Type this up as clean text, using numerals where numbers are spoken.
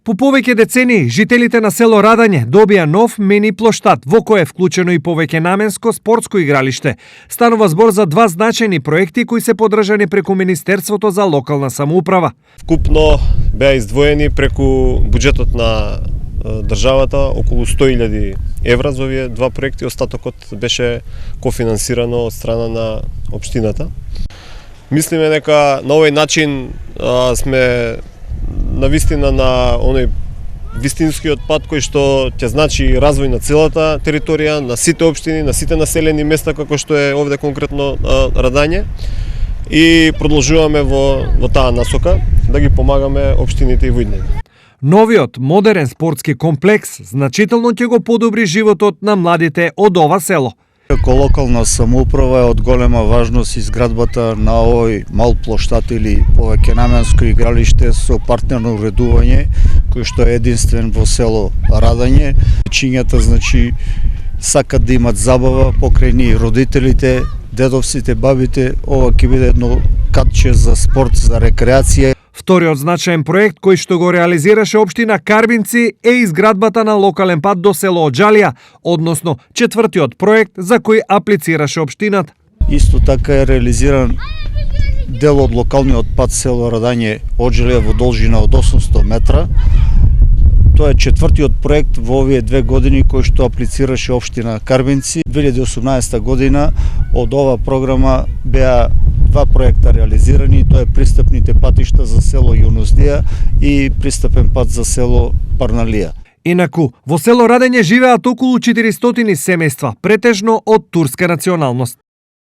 По повеќе децении, жителите на село Радање добија нов мини плоштад, во кој е вклучено и повеќе наменско спортско игралиште. Станува збор за два значајни проекти кои се поддржани преку Министерството за локална самоуправа. Вкупно беа издвоени преку буџетот на државата околу 100.000 евра за овие два проекти, остатокот беше кофинансирано од страна на општината. Мислиме дека на овој начин сме навистина на оној вистинскиот пат кој што ќе значи развој на целата територија, на сите општини, на сите населени места како што е овде конкретно Радање, и продолжуваме во таа насока да ги помагаме општините и војдните. Новиот модерен спортски комплекс значително ќе го подобри животот на младите од ова село. Како локална самоуправа е од голема важност изградбата на овој мал плоштад или повеќе наменско игралиште со партнерно уредување, кој што е единствен во село Радање. Чинјата сакат да имат забава покрај нив, родителите, дедовците, бабите. Ова ќе биде едно катче за спорт, за рекреација. Вториот значаен проект кој што го реализираше општина Карбинци е изградбата на локален пат до село Оџалија, односно четвртиот проект за кој аплицираше општината. Исто така е реализиран дел од локалниот пат село Радање Оџалија во должина од 800 метра. Тоа е четвртиот проект во овие 2 години кој што аплицираше општина Карбинци. 2018 година од ова програма беа два проекта реализирани, тоа е пристапните патишта за село Јунуздија и пристапен пат за село Парналија. Инаку, во село Радање живеат околу 400 семејства, претежно од турска националност.